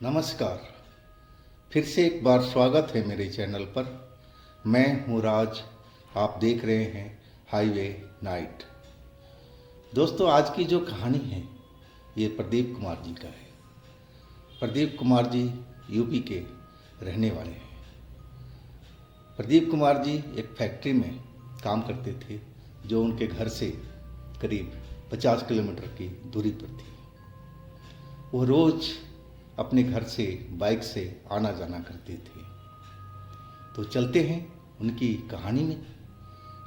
नमस्कार। फिर से एक बार स्वागत है मेरे चैनल पर। मैं हूँ राज। आप देख रहे हैं हाईवे नाइट। दोस्तों, आज की जो कहानी है ये प्रदीप कुमार जी का है। प्रदीप कुमार जी यूपी के रहने वाले हैं। प्रदीप कुमार जी एक फैक्ट्री में काम करते थे जो उनके घर से करीब 50 किलोमीटर की दूरी पर थी। वो रोज़ अपने घर से बाइक से आना जाना करते थे। तो चलते हैं उनकी कहानी में।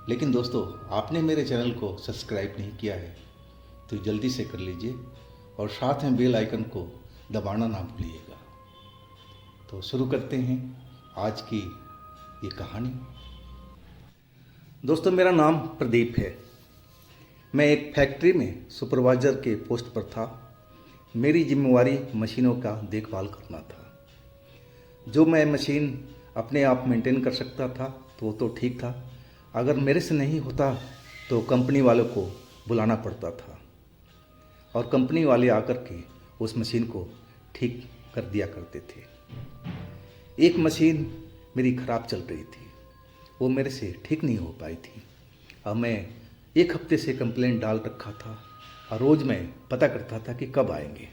लेकिन दोस्तों, आपने मेरे चैनल को सब्सक्राइब नहीं किया है तो जल्दी से कर लीजिए और साथ में बेल आइकन को दबाना ना भूलिएगा। तो शुरू करते हैं आज की ये कहानी। दोस्तों, मेरा नाम प्रदीप है। मैं एक फैक्ट्री में सुपरवाइज़र के पोस्ट पर था। मेरी जिम्मेवारी मशीनों का देखभाल करना था। जो मैं मशीन अपने आप मेंटेन कर सकता था तो वो तो ठीक था। अगर मेरे से नहीं होता तो कंपनी वालों को बुलाना पड़ता था और कंपनी वाले आकर के उस मशीन को ठीक कर दिया करते थे। एक मशीन मेरी ख़राब चल रही थी, वो मेरे से ठीक नहीं हो पाई थी। अब मैं एक हफ्ते से कंप्लेंट डाल रखा था और रोज़ मैं पता करता था कि कब आएंगे।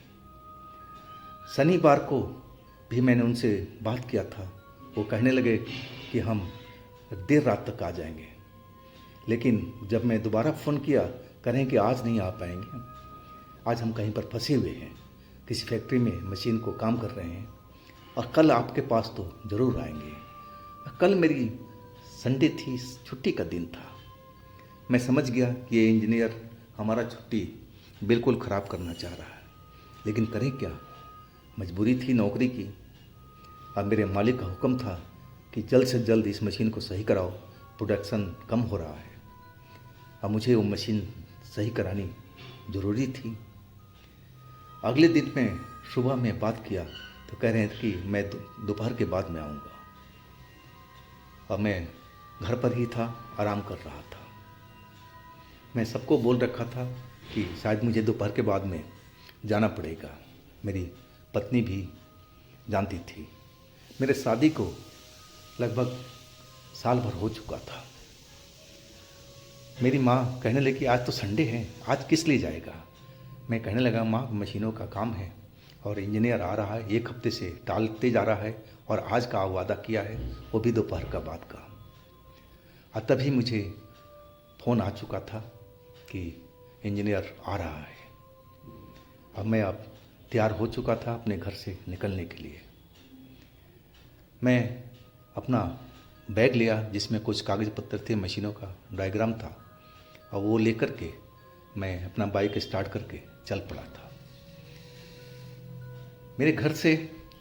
शनिवार को भी मैंने उनसे बात किया था। वो कहने लगे कि हम देर रात तक आ जाएंगे। लेकिन जब मैं दोबारा फ़ोन किया, कह रहे हैं कि आज नहीं आ पाएंगे, आज हम कहीं पर फंसे हुए हैं, किसी फैक्ट्री में मशीन को काम कर रहे हैं और कल आपके पास तो ज़रूर आएंगे। कल मेरी संडे थी, छुट्टी का दिन था। मैं समझ गया कि ये इंजीनियर हमारा छुट्टी बिल्कुल ख़राब करना चाह रहा है। लेकिन करें क्या, मजबूरी थी नौकरी की। अब मेरे मालिक का हुक्म था कि जल्द से जल्द इस मशीन को सही कराओ, प्रोडक्शन कम हो रहा है। अब मुझे वो मशीन सही करानी ज़रूरी थी। अगले दिन मैं सुबह में बात किया तो कह रहे थे कि मैं दोपहर के बाद में आऊँगा। अब मैं घर पर ही था, आराम कर रहा था। मैं सबको बोल रखा था कि शायद मुझे दोपहर के बाद में जाना पड़ेगा। मेरी पत्नी भी जानती थी। मेरे शादी को लगभग साल भर हो चुका था। मेरी माँ कहने लगी आज तो संडे है, आज किस लिए जाएगा। मैं कहने लगा माँ, मशीनों का काम है और इंजीनियर आ रहा है, एक हफ्ते से टालते जा रहा है और आज का वादा किया है, वो भी दोपहर का बाद का। और तभी मुझे फ़ोन आ चुका था कि इंजीनियर आ रहा है। अब मैं तैयार हो चुका था अपने घर से निकलने के लिए। मैं अपना बैग लिया जिसमें कुछ कागज़ पत्तर थे, मशीनों का डायग्राम था, और वो लेकर के मैं अपना बाइक स्टार्ट करके चल पड़ा था। मेरे घर से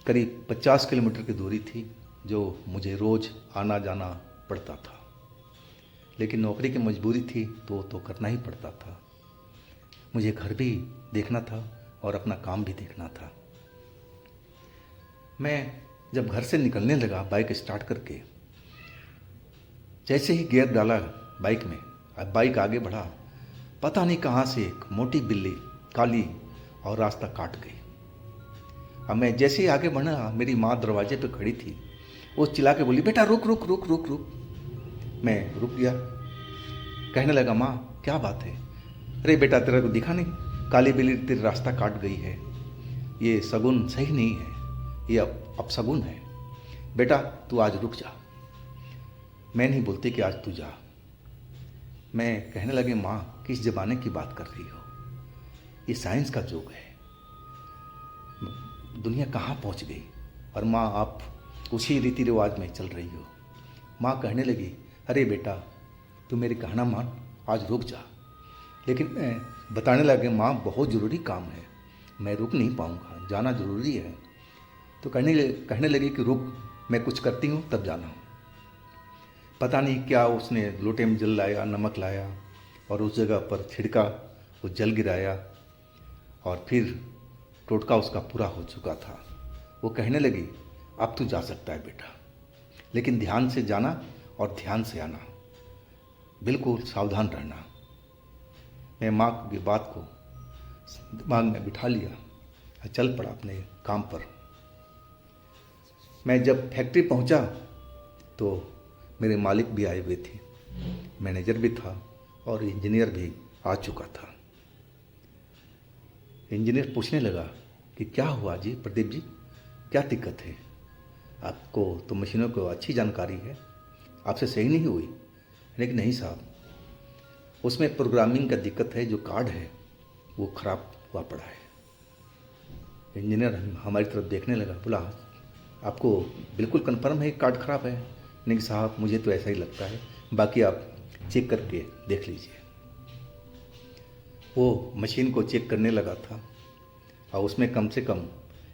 करीब 50 किलोमीटर की दूरी थी जो मुझे रोज़ आना जाना पड़ता था। लेकिन नौकरी की मजबूरी थी तो करना ही पड़ता था। मुझे घर भी देखना था और अपना काम भी देखना था। मैं जब घर से निकलने लगा बाइक स्टार्ट करके, जैसे ही गियर डाला बाइक में, अब बाइक आगे बढ़ा, पता नहीं कहाँ से एक मोटी बिल्ली काली और रास्ता काट गई। अब मैं जैसे ही आगे बढ़ा, मेरी माँ दरवाजे पे खड़ी थी। वो चिल्ला के बोली, बेटा रुक रुक रुक रुक रुक। मैं रुक गया। कहने लगा, माँ क्या बात है। अरे बेटा, तेरा को दिखा नहीं, काली बिल्ली तेरा रास्ता काट गई है। ये शगुन सही नहीं है, ये अपशगुन है। बेटा तू आज रुक जा। मैं नहीं बोलती कि आज तू जा। मैं कहने लगे, माँ किस ज़माने की बात कर रही हो, ये साइंस का युग है, दुनिया कहाँ पहुँच गई और माँ आप उसी रीति रिवाज में चल रही हो। माँ कहने लगी, अरे बेटा तू मेरी कहना मान, आज रुक जा। लेकिन मैं बताने लगे, माँ बहुत ज़रूरी काम है, मैं रुक नहीं पाऊँगा, जाना ज़रूरी है। तो कहने लगी कि रुक, मैं कुछ करती हूँ तब जाना। पता नहीं क्या उसने लोटे में जल लाया, नमक लाया और उस जगह पर छिड़का, वो जल गिराया और फिर टोटका उसका पूरा हो चुका था। वो कहने लगी, अब तू जा सकता है बेटा, लेकिन ध्यान से जाना और ध्यान से आना, बिल्कुल सावधान रहना। मैं माँ की बात को दिमाग में बिठा लिया और चल पड़ा अपने काम पर। मैं जब फैक्ट्री पहुंचा तो मेरे मालिक भी आए हुए थे, मैनेजर भी था और इंजीनियर भी आ चुका था। इंजीनियर पूछने लगा कि क्या हुआ जी प्रदीप जी, क्या दिक्कत है? आपको तो मशीनों को अच्छी जानकारी है, आपसे सही नहीं हुई? लेकिन नहीं साहब, उसमें प्रोग्रामिंग का दिक्कत है, जो कार्ड है वो ख़राब हुआ पड़ा है। इंजीनियर हमारी तरफ देखने लगा, बोला आपको बिल्कुल कंफर्म है कार्ड ख़राब है? नहीं साहब, मुझे तो ऐसा ही लगता है, बाकी आप चेक करके देख लीजिए। वो मशीन को चेक करने लगा था और उसमें कम से कम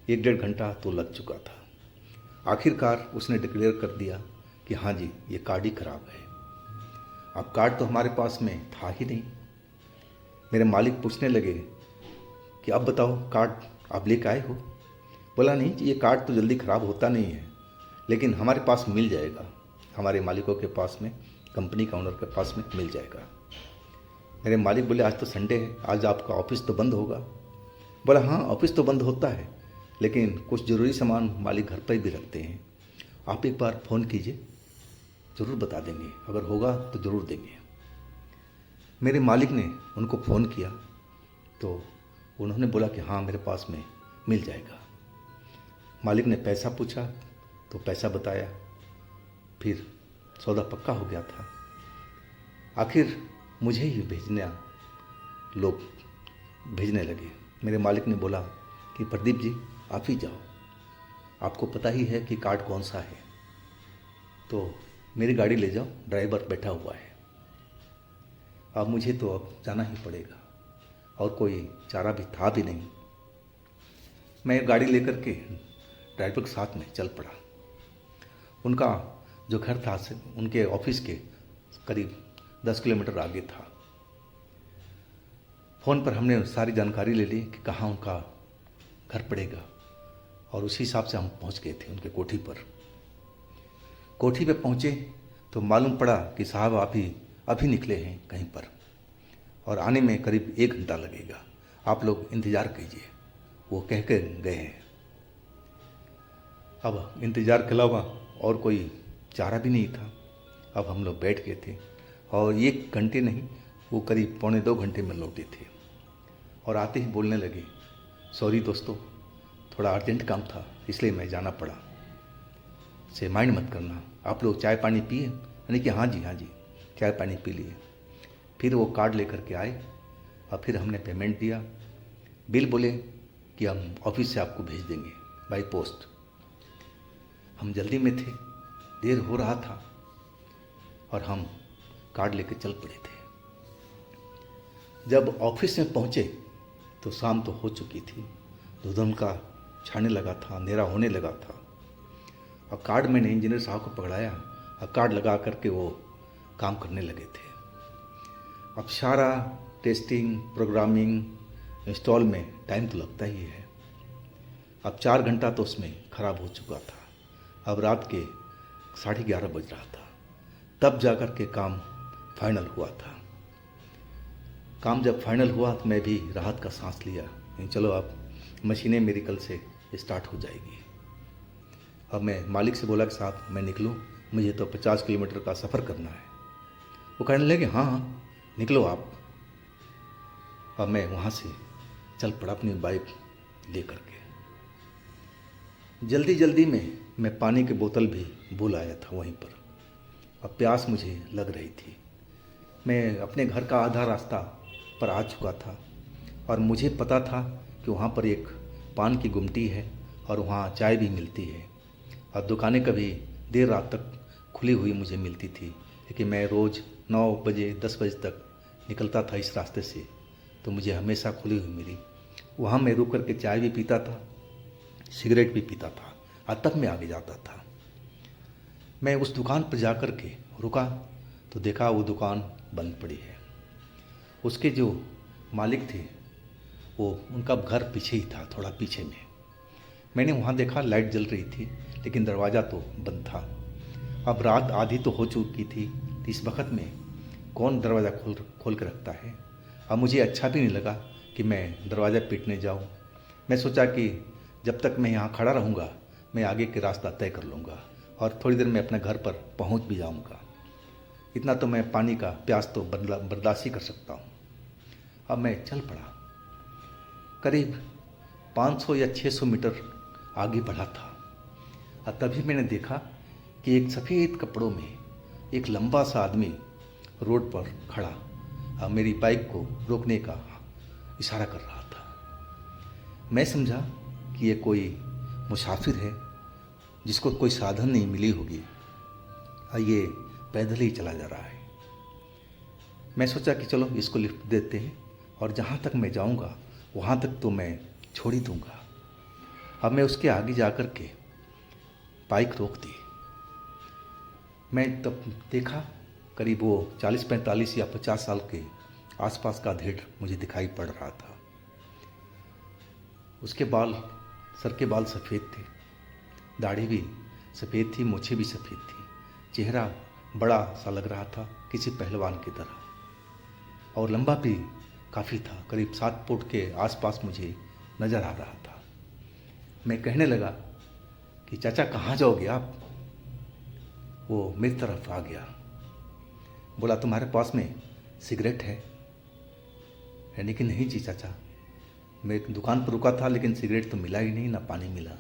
1-1.5 घंटा तो लग चुका था। आखिरकार उसने डिक्लेयर कर दिया कि हाँ जी, ये कार्ड ही ख़राब है। अब कार्ड तो हमारे पास में था ही नहीं। मेरे मालिक पूछने लगे कि अब बताओ कार्ड आप लेकर आए हो? बोला नहीं, ये कार्ड तो जल्दी ख़राब होता नहीं है, लेकिन हमारे पास मिल जाएगा, हमारे मालिकों के पास में, कंपनी का ओनर के पास में मिल जाएगा। मेरे मालिक बोले आज तो संडे है, आज आपका ऑफिस तो बंद होगा। बोला हाँ, ऑफिस तो बंद होता है, लेकिन कुछ ज़रूरी सामान मालिक घर पर भी रखते हैं, आप एक बार फ़ोन कीजिए, ज़रूर बता देंगे, अगर होगा तो ज़रूर देंगे। मेरे मालिक ने उनको फ़ोन किया तो उन्होंने बोला कि हाँ मेरे पास में मिल जाएगा। मालिक ने पैसा पूछा तो पैसा बताया, फिर सौदा पक्का हो गया था। आखिर मुझे ही लोग भेजने लगे। मेरे मालिक ने बोला कि प्रदीप जी आप ही जाओ, आपको पता ही है कि कार्ड कौन सा है, तो मेरी गाड़ी ले जाओ, ड्राइवर बैठा हुआ है। अब मुझे तो अब जाना ही पड़ेगा और कोई चारा भी था भी नहीं। मैं गाड़ी लेकर के ड्राइवर के साथ में चल पड़ा। उनका जो घर था उनके ऑफिस के करीब 10 किलोमीटर आगे था। फ़ोन पर हमने सारी जानकारी ले ली कि कहाँ उनका घर पड़ेगा और उसी हिसाब से हम पहुँच गए थे उनके कोठी पर। कोठी पे पहुँचे तो मालूम पड़ा कि साहब आप ही अभी निकले हैं कहीं पर और आने में करीब 1 घंटा लगेगा, आप लोग इंतज़ार कीजिए, वो कह के गए हैं। अब इंतज़ार के अलावा और कोई चारा भी नहीं था। अब हम लोग बैठ गए थे और 1 घंटे नहीं, वो करीब 1.25-2 घंटे में लौटे थे और आते ही बोलने लगे, सॉरी दोस्तों, थोड़ा अर्जेंट काम था इसलिए मैं जाना पड़ा, से माइंड मत करना, आप लोग चाय पानी पिए? यानी कि हाँ जी, चाय पानी पी लिए। फिर वो कार्ड लेकर के आए और फिर हमने पेमेंट दिया, बिल बोले कि हम ऑफिस से आपको भेज देंगे बाय पोस्ट। हम जल्दी में थे, देर हो रहा था और हम कार्ड लेकर चल पड़े थे। जब ऑफिस में पहुँचे तो शाम तो हो चुकी थी, धुंधम का छाने लगा था, अंधेरा होने लगा था और कार्ड मैंने इंजीनियर साहब को पकड़ाया और कार्ड लगा करके वो काम करने लगे थे। अब सारा टेस्टिंग, प्रोग्रामिंग, इंस्टॉल में टाइम तो लगता ही है। अब 4 घंटा तो उसमें ख़राब हो चुका था। अब रात के 11:30 बज रहा था, तब जाकर के काम फाइनल हुआ था। काम जब फाइनल हुआ तो मैं भी राहत का सांस लिया, चलो अब मशीनें मेरी कल से स्टार्ट हो जाएगी। अब मैं मालिक से बोला कि साहब मैं निकलूं, मुझे तो 50 किलोमीटर का सफ़र करना है। वो कहने लगे हाँ निकलो आप। अब मैं वहाँ से चल पड़ा अपनी बाइक ले करके। जल्दी जल्दी में मैं पानी की बोतल भी भूल आया था वहीं पर। अब प्यास मुझे लग रही थी। मैं अपने घर का आधा रास्ता पर आ चुका था और मुझे पता था कि वहाँ पर एक पान की गुमटी है और वहाँ चाय भी मिलती है और दुकानें कभी देर रात तक खुली हुई मुझे मिलती थी, लेकिन मैं रोज़ 9 बजे 10 बजे तक निकलता था इस रास्ते से, तो मुझे हमेशा खुली हुई मिली। वहाँ मैं रुक कर के चाय भी पीता था, सिगरेट भी पीता था और तब मैं आगे जाता था। मैं उस दुकान पर जा कर के रुका तो देखा वो दुकान बंद पड़ी है। उसके जो मालिक थे वो उनका घर पीछे ही था, थोड़ा पीछे में। मैंने वहाँ देखा लाइट जल रही थी लेकिन दरवाज़ा तो बंद था। अब रात आधी तो हो चुकी थी, तो इस वक्त में कौन दरवाज़ा खोल के रखता है। अब मुझे अच्छा भी नहीं लगा कि मैं दरवाज़ा पीटने जाऊँ। मैं सोचा कि जब तक मैं यहाँ खड़ा रहूँगा मैं आगे के रास्ता तय कर लूँगा और थोड़ी देर में अपने घर पर पहुँच भी जाऊँगा। इतना तो मैं पानी का प्यास तो बर्दाश्त ही कर सकता हूँ। अब मैं चल पड़ा। करीब 500 या 600 मीटर आगे बढ़ा था और तभी मैंने देखा कि एक सफ़ेद कपड़ों में एक लंबा सा आदमी रोड पर खड़ा और मेरी बाइक को रोकने का इशारा कर रहा था। मैं समझा कि ये कोई मुसाफिर है जिसको कोई साधन नहीं मिली होगी और ये पैदल ही चला जा रहा है। मैं सोचा कि चलो इसको लिफ्ट देते हैं और जहाँ तक मैं जाऊँगा वहाँ तक तो मैं छोड़ ही दूँगा। अब मैं उसके आगे जा कर के बाइक रोक दी। मैं तब देखा करीब वो 40-45 या 50 साल के आसपास का ढेर मुझे दिखाई पड़ रहा था। उसके बाल, सर के बाल सफ़ेद थे, दाढ़ी भी सफ़ेद थी, मूछें भी सफ़ेद थी। चेहरा बड़ा सा लग रहा था किसी पहलवान की तरह और लंबा भी काफ़ी था, करीब 7 फुट के आसपास मुझे नज़र आ रहा था। मैं कहने लगा कि चाचा कहाँ जाओगे आप? वो मेरी तरफ आ गया, बोला तुम्हारे पास में सिगरेट है? यानी कि नहीं जी चाचा, मैं एक दुकान पर रुका था लेकिन सिगरेट तो मिला ही नहीं, ना पानी मिला।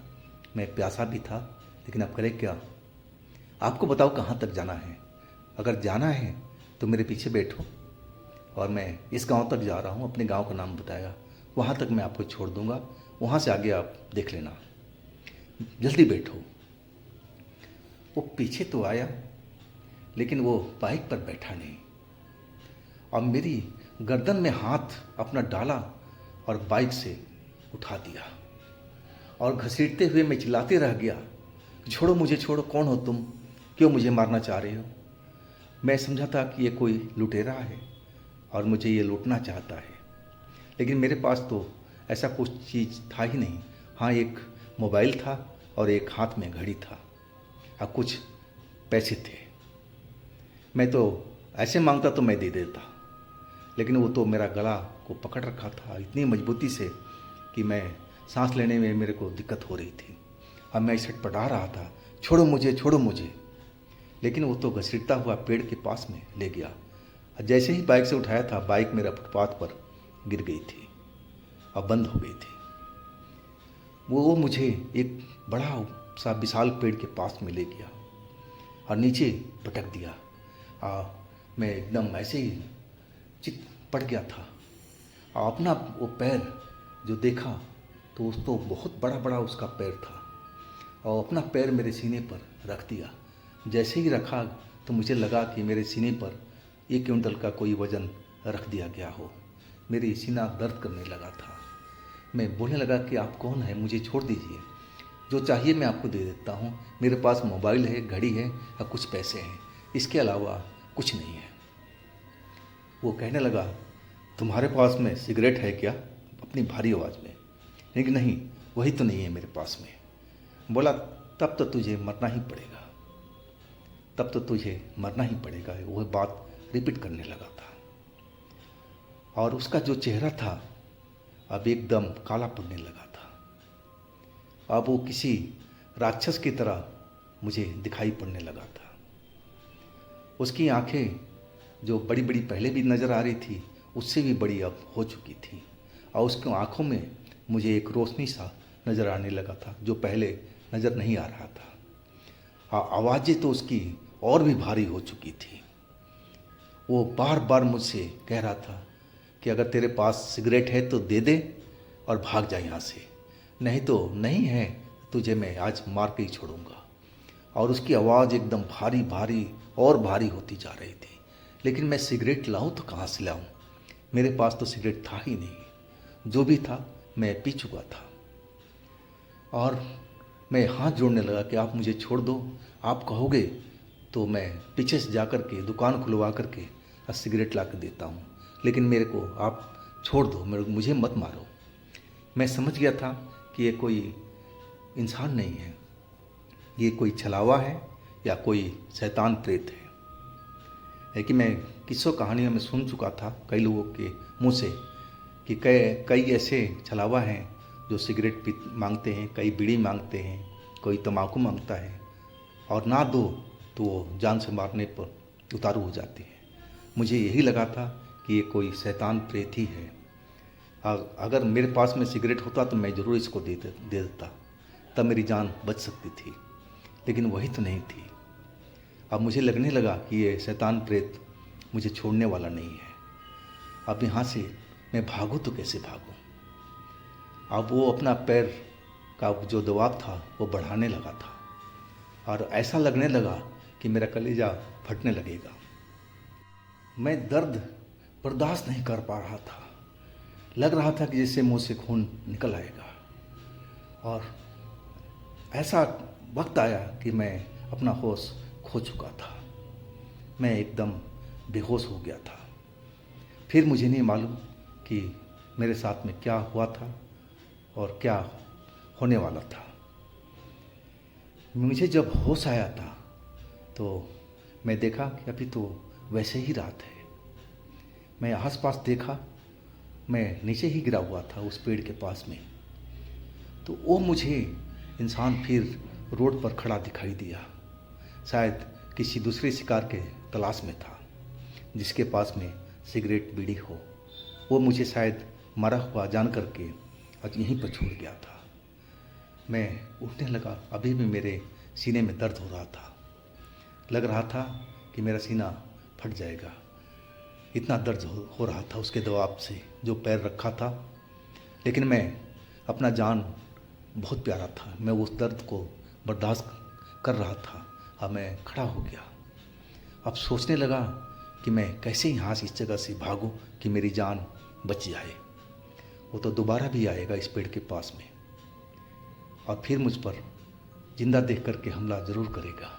मैं प्यासा भी था लेकिन अब करे क्या। आपको बताओ कहाँ तक जाना है? अगर जाना है तो मेरे पीछे बैठो और मैं इस गांव तक जा रहा हूँ। अपने गांव का नाम बताया, वहाँ तक मैं आपको छोड़ दूँगा, वहाँ से आगे आप देख लेना, जल्दी बैठो। वो पीछे तो आया लेकिन वो बाइक पर बैठा नहीं और मेरी गर्दन में हाथ अपना डाला और बाइक से उठा दिया और घसीटते हुए मैं चिल्लाते रह गया, छोड़ो मुझे, छोड़ो, कौन हो तुम, क्यों मुझे मारना चाह रहे हो? मैं समझा था कि ये कोई लुटेरा है और मुझे ये लूटना चाहता है, लेकिन मेरे पास तो ऐसा कुछ चीज़ था ही नहीं। हाँ, एक मोबाइल था और एक हाथ में घड़ी था और कुछ पैसे थे। मैं तो ऐसे मांगता तो मैं दे देता, लेकिन वो तो मेरा गला को पकड़ रखा था इतनी मजबूती से कि मैं सांस लेने में मेरे को दिक्कत हो रही थी और मैं छटपटा रहा था, छोड़ो मुझे, छोड़ो मुझे। लेकिन वो तो घसीटता हुआ पेड़ के पास में ले गया। जैसे ही बाइक से उठाया था, बाइक मेरा फुटपाथ पर गिर गई थी और बंद हो गई थी। वो मुझे एक बड़ा सा विशाल पेड़ के पास में ले गया और नीचे पटक दिया। मैं एकदम ऐसे ही चित पड़ गया था और अपना वो पैर जो देखा तो उसको बहुत बड़ा बड़ा उसका पैर था और अपना पैर मेरे सीने पर रख दिया। जैसे ही रखा तो मुझे लगा कि मेरे सीने पर 1 क्विंटल का कोई वज़न रख दिया गया हो। मेरी सीना दर्द करने लगा था। मैं बोलने लगा कि आप कौन है, मुझे छोड़ दीजिए, जो चाहिए मैं आपको दे देता हूँ। मेरे पास मोबाइल है, घड़ी है और कुछ पैसे हैं, इसके अलावा कुछ नहीं है। वो कहने लगा, तुम्हारे पास में सिगरेट है क्या? अपनी भारी आवाज़ में। लेकिन नहीं, वही तो नहीं है मेरे पास में। बोला, तब तो तुझे मरना ही पड़ेगा, तब तो तुझे मरना ही पड़ेगा। वह बात रिपीट करने लगा था और उसका जो चेहरा था अब एकदम काला पड़ने लगा था। अब वो किसी राक्षस की तरह मुझे दिखाई पड़ने लगा था। उसकी आंखें जो बड़ी बड़ी पहले भी नज़र आ रही थी, उससे भी बड़ी अब हो चुकी थी और उसकी आंखों में मुझे एक रोशनी सा नज़र आने लगा था जो पहले नज़र नहीं आ रहा था। आवाज़ें तो उसकी और भी भारी हो चुकी थी। वो बार बार मुझसे कह रहा था कि अगर तेरे पास सिगरेट है तो दे दे और भाग जा यहाँ से, नहीं तो नहीं है, तुझे मैं आज मार के ही छोड़ूंगा। और उसकी आवाज़ एकदम भारी भारी और भारी होती जा रही थी। लेकिन मैं सिगरेट लाऊं तो कहाँ से लाऊं? मेरे पास तो सिगरेट था ही नहीं, जो भी था मैं पी चुका था। और मैं हाथ जोड़ने लगा कि आप मुझे छोड़ दो, आप कहोगे तो मैं पीछे से जा कर के दुकान खुलवा कर के सिगरेट ला कर देता हूँ, लेकिन मेरे को आप छोड़ दो, मुझे मत मारो। मैं समझ गया था कि ये कोई इंसान नहीं है, ये कोई छलावा है या कोई शैतान प्रेत है कि मैं किस्सों कहानियों में सुन चुका था कई लोगों के मुंह से कि कई ऐसे छलावा हैं जो सिगरेट पी मांगते हैं, कई बीड़ी मांगते हैं, कोई तम्बाकू मांगता है और ना दो तो वो जान से मारने पर उतारू हो जाती है। मुझे यही लगा था कि ये कोई शैतान प्रेत ही है। अगर मेरे पास में सिगरेट होता तो मैं ज़रूर इसको दे देता, तब मेरी जान बच सकती थी, लेकिन वही तो नहीं थी। अब मुझे लगने लगा कि ये शैतान प्रेत मुझे छोड़ने वाला नहीं है। अब यहाँ से मैं भागूँ तो कैसे भागूँ। अब वो अपना पैर का जो दबाव था वो बढ़ाने लगा था और ऐसा लगने लगा कि मेरा कलेजा फटने लगेगा। मैं दर्द बर्दाश्त नहीं कर पा रहा था। लग रहा था कि जैसे मुंह से खून निकल आएगा। और ऐसा वक्त आया कि मैं अपना होश खो चुका था। मैं एकदम बेहोश हो गया था। फिर मुझे नहीं मालूम कि मेरे साथ में क्या हुआ था और क्या होने वाला था। मुझे जब होश आया था तो मैं देखा कि अभी तो वैसे ही रात है। मैं आसपास देखा, मैं नीचे ही गिरा हुआ था उस पेड़ के पास में। तो वो मुझे इंसान फिर रोड पर खड़ा दिखाई दिया। शायद किसी दूसरे शिकार के तलाश में था जिसके पास में सिगरेट बीड़ी हो। वो मुझे शायद मरा हुआ जान करके आज यहीं पर छोड़ गया था। मैं उठने लगा, अभी भी मेरे सीने में दर्द हो रहा था। लग रहा था कि मेरा सीना फट जाएगा, इतना दर्द हो रहा था उसके दबाव से जो पैर रखा था। लेकिन मैं अपना जान बहुत प्यारा था, मैं उस दर्द को बर्दाश्त कर रहा था। अब मैं खड़ा हो गया। अब सोचने लगा कि मैं कैसे यहाँ से इस जगह से भागूं कि मेरी जान बच जाए। वो तो दोबारा भी आएगा इस पेड़ के पास में और फिर मुझ पर जिंदा देख करके हमला ज़रूर करेगा।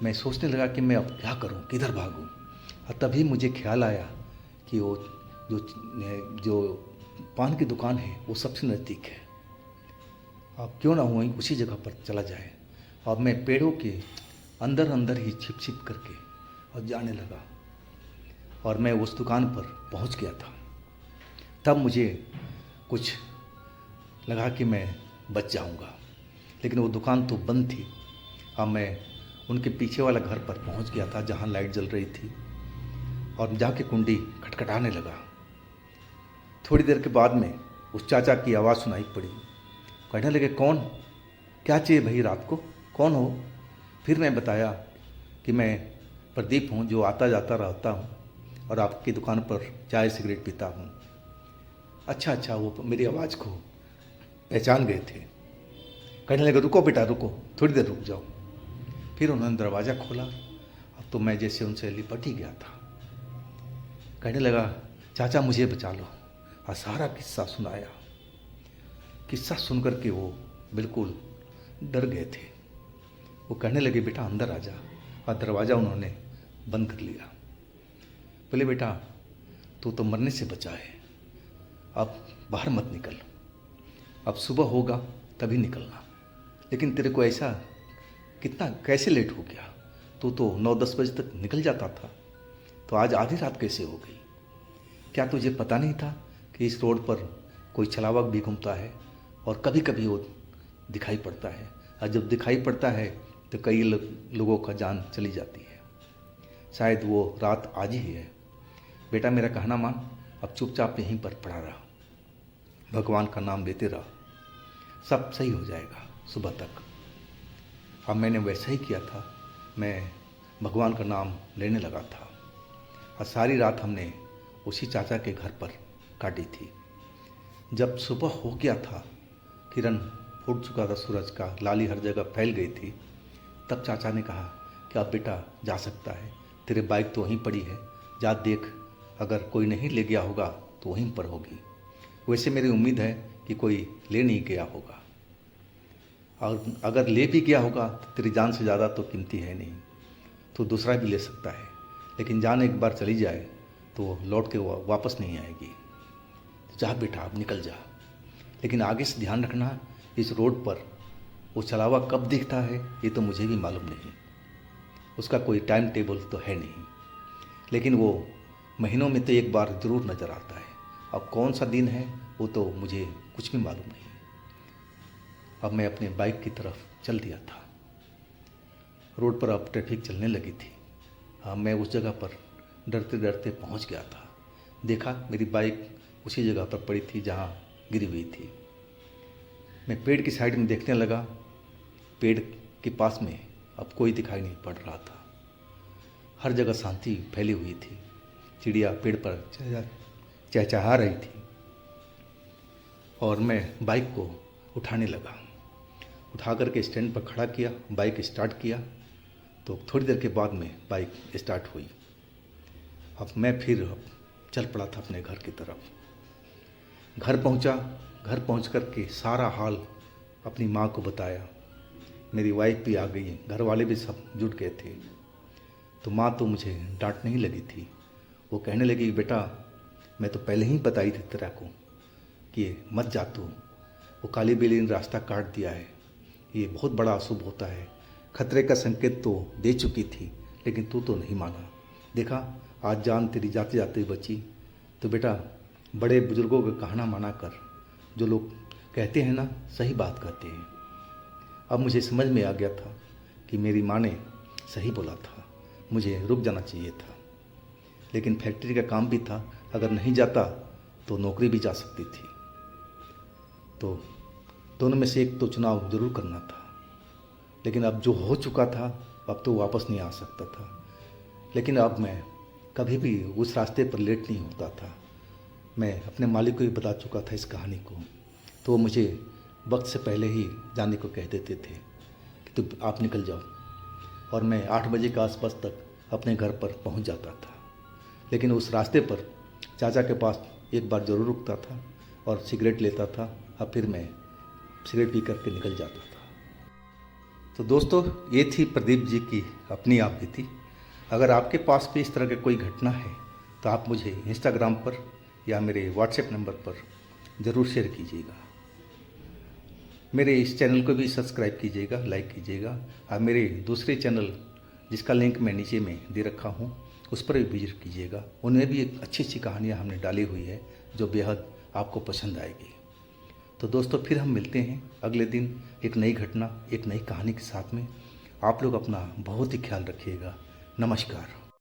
मैं सोचने लगा कि मैं अब क्या करूं, किधर भागूं। और तभी मुझे ख्याल आया कि वो जो पान की दुकान है वो सबसे नज़दीक है। अब क्यों ना हो उसी जगह पर चला जाए। अब मैं पेड़ों के अंदर अंदर ही छिप छिप करके और जाने लगा और मैं उस दुकान पर पहुंच गया था। तब मुझे कुछ लगा कि मैं बच जाऊंगा, लेकिन वो दुकान तो बंद थी। अब मैं उनके पीछे वाला घर पर पहुंच गया था जहां लाइट जल रही थी और जाके कुंडी खटखटाने लगा। थोड़ी देर के बाद में उस चाचा की आवाज़ सुनाई पड़ी। कहने लगे, कौन, क्या चाहिए भाई, रात को कौन हो। फिर मैं बताया कि मैं प्रदीप हूँ, जो आता जाता रहता हूँ और आपकी दुकान पर चाय सिगरेट पीता हूँ। अच्छा, वो मेरी आवाज़ को पहचान गए थे। कहने लगे, रुको बेटा रुको, थोड़ी देर रुक जाओ। फिर उन्होंने दरवाज़ा खोला। अब तो मैं जैसे उनसे लिपट ही गया था। कहने लगा, चाचा मुझे बचा लो, और सारा किस्सा सुनाया। किस्सा सुनकर के वो बिल्कुल डर गए थे। वो कहने लगे, बेटा अंदर आ जा, और दरवाज़ा उन्होंने बंद कर लिया। बोले, बेटा तू तो मरने से बचा है, अब बाहर मत निकल, अब सुबह होगा तभी निकलना। लेकिन तेरे को ऐसा कितना कैसे लेट हो गया, तू तो 9-10 बजे तक निकल जाता था, तो आज आधी रात कैसे हो गई। क्या तुझे पता नहीं था कि इस रोड पर कोई छलावक भी घूमता है और कभी कभी वो दिखाई पड़ता है, और जब दिखाई पड़ता है तो कई लोगों का जान चली जाती है। शायद वो रात आज ही है। बेटा मेरा कहना मान, अब चुपचाप यहीं पर पड़ा रहा, भगवान का नाम लेते रहा, सब सही हो जाएगा सुबह तक। अब मैंने वैसा ही किया था। मैं भगवान का नाम लेने लगा था और सारी रात हमने उसी चाचा के घर पर काटी थी। जब सुबह हो गया था, किरण फूट चुका था सूरज का, लाली हर जगह फैल गई थी, तब चाचा ने कहा कि अब बेटा जा सकता है, तेरे बाइक तो वहीं पड़ी है, जा देख, अगर कोई नहीं ले गया होगा तो वहीं पर होगी। वैसे मेरी उम्मीद है कि कोई ले नहीं गया होगा, और अगर ले भी गया होगा तो तेरी जान से ज़्यादा तो कीमती है नहीं, तो दूसरा भी ले सकता है। लेकिन जान एक बार चली जाए तो लौट के वापस नहीं आएगी। तो जा बेटा अब निकल जा, लेकिन आगे से ध्यान रखना, इस रोड पर वो छलावा कब दिखता है ये तो मुझे भी मालूम नहीं, उसका कोई टाइम टेबल तो है नहीं, लेकिन वो महीनों में तो एक बार ज़रूर नज़र आता है। अब कौन सा दिन है वो तो मुझे कुछ भी मालूम नहीं। अब मैं अपने बाइक की तरफ चल दिया था। रोड पर अब ट्रैफिक चलने लगी थी। हाँ, मैं उस जगह पर डरते डरते पहुंच गया था। देखा मेरी बाइक उसी जगह पर पड़ी थी जहां गिरी हुई थी। मैं पेड़ की साइड में देखने लगा। पेड़ के पास में अब कोई दिखाई नहीं पड़ रहा था। हर जगह शांति फैली हुई थी। चिड़िया पेड़ पर चहचहा रही थी और मैं बाइक को उठाने लगा। उठा करके स्टैंड पर खड़ा किया, बाइक स्टार्ट किया तो थोड़ी देर के बाद में बाइक स्टार्ट हुई। अब मैं फिर चल पड़ा था अपने घर की तरफ। घर पहुंचा। घर पहुंच कर के सारा हाल अपनी माँ को बताया। मेरी वाइफ भी आ गई, घर वाले भी सब जुट गए थे। तो माँ तो मुझे डांटने ही लगी थी। वो कहने लगी, बेटा मैं तो पहले ही बताई थी तेरा को कि मत जा तू, वो काली बिल्ली ने रास्ता काट दिया है, ये बहुत बड़ा अशुभ होता है। खतरे का संकेत तो दे चुकी थी लेकिन तू तो नहीं माना। देखा आज जान तेरी जाते जाते बची। तो बेटा बड़े बुजुर्गों का कहना माना कर। जो लोग कहते हैं ना सही बात कहते हैं। अब मुझे समझ में आ गया था कि मेरी माँ ने सही बोला था, मुझे रुक जाना चाहिए था। लेकिन फैक्ट्री का काम भी था, अगर नहीं जाता तो नौकरी भी जा सकती थी। तो दोनों में से एक तो चुनाव ज़रूर करना था। लेकिन अब जो हो चुका था अब तो वापस नहीं आ सकता था। लेकिन अब मैं कभी भी उस रास्ते पर लेट नहीं होता था। मैं अपने मालिक को ही बता चुका था इस कहानी को, तो वो मुझे वक्त से पहले ही जाने को कह देते थे कि तुम आप निकल जाओ। और मैं 8 बजे के आसपास तक अपने घर पर पहुंच जाता था। लेकिन उस रास्ते पर चाचा के पास एक बार ज़रूर रुकता था और सिगरेट लेता था। अब फिर मैं सिगरेट पी करके निकल जाता था। तो दोस्तों ये थी प्रदीप जी की अपनी आप बीती। अगर आपके पास भी इस तरह की कोई घटना है तो आप मुझे इंस्टाग्राम पर या मेरे व्हाट्सएप नंबर पर ज़रूर शेयर कीजिएगा। मेरे इस चैनल को भी सब्सक्राइब कीजिएगा, लाइक कीजिएगा। और मेरे दूसरे चैनल जिसका लिंक मैं नीचे में दे रखा हूँ उस पर भी विजिट कीजिएगा। उनमें भी एक अच्छी अच्छी कहानियाँ हमने डाली हुई है जो बेहद आपको पसंद आएगी। तो दोस्तों फिर हम मिलते हैं अगले दिन एक नई घटना, एक नई कहानी के साथ में। आप लोग अपना बहुत ही ख्याल रखिएगा। नमस्कार।